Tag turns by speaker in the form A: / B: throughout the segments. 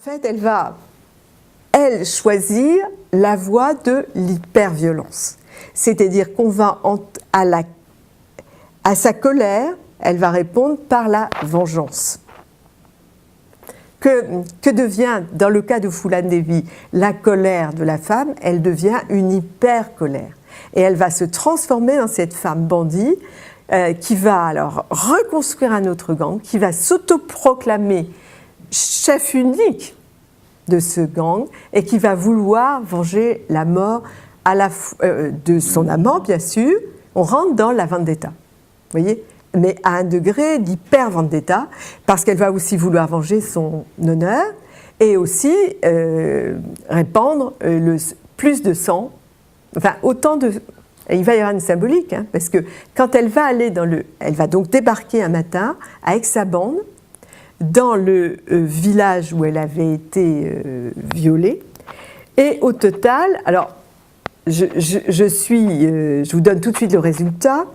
A: En fait, elle choisir la voie de l'hyperviolence. C'est-à-dire qu'on va à sa colère, elle va répondre par la vengeance. Que devient, dans le cas de Phoolan Devi, la colère de la femme? Elle devient une hyper-colère. Et elle va se transformer dans cette femme bandit qui va alors reconstruire un autre gang, qui va s'autoproclamer chef unique de ce gang et qui va vouloir venger la mort de son amant, bien sûr. On rentre dans la vendetta, vous voyez, mais à un degré d'hyper-vendetta, parce qu'elle va aussi vouloir venger son honneur et aussi répandre plus de sang, enfin autant de... Il va y avoir une symbolique, hein, parce que quand elle va aller elle va donc débarquer un matin avec sa bande dans le village où elle avait été violée, et au total, alors je vous donne tout de suite le résultat.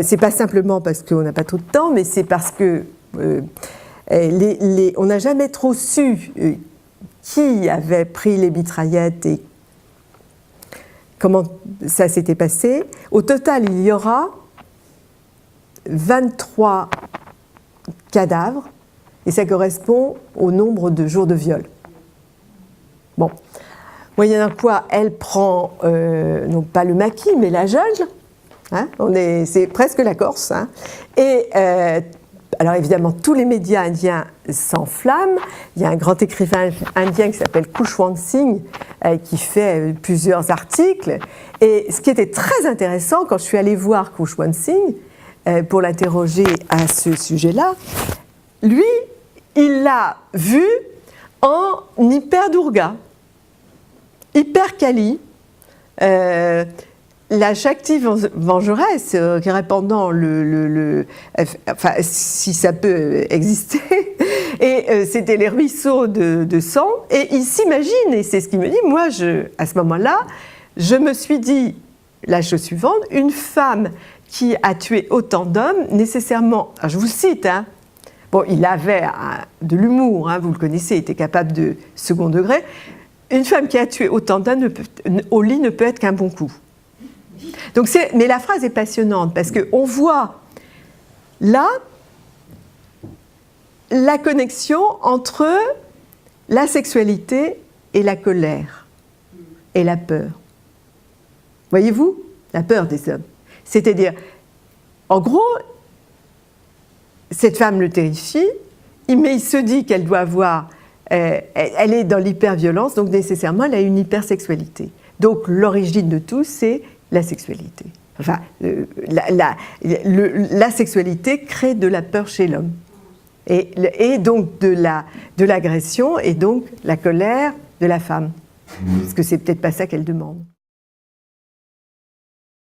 A: C'est pas simplement parce qu'on n'a pas trop de temps, mais c'est parce que on n'a jamais trop su qui avait pris les mitraillettes et comment ça s'était passé. Au total, il y aura 23 cadavres, et ça correspond au nombre de jours de viol. Bon. Moyennant quoi, elle prend, non pas le maquis, mais la jungle. Hein, c'est presque la Corse. Hein, et alors évidemment, tous les médias indiens s'enflamment. Il y a un grand écrivain indien qui s'appelle Khushwant Singh qui fait plusieurs articles. Et ce qui était très intéressant, quand je suis allée voir Khushwant Singh pour l'interroger à ce sujet-là, lui, il l'a vu en hyper-durga. Hyper-Kali, la Shakti vengeresse, répandant enfin, si ça peut exister, et c'était les ruisseaux de sang, et il s'imagine, et c'est ce qu'il me dit, moi, à ce moment-là, je me suis dit la chose suivante, une femme qui a tué autant d'hommes, nécessairement, alors je vous cite, hein, bon, il avait de l'humour, hein, vous le connaissez, il était capable de second degré. Une femme qui a tué autant d'hommes au lit ne peut être qu'un bon coup. Donc mais la phrase est passionnante parce qu'on voit là la connexion entre la sexualité et la colère et la peur. Voyez-vous, la peur des hommes. C'est-à-dire, en gros, cette femme le terrifie, mais il se dit qu'elle doit avoir... elle est dans l'hyperviolence, donc nécessairement elle a une hypersexualité. Donc l'origine de tout, c'est la sexualité. Enfin, la sexualité crée de la peur chez l'homme. Et donc de l'agression, et donc la colère de la femme. Parce que c'est peut-être pas ça qu'elle demande.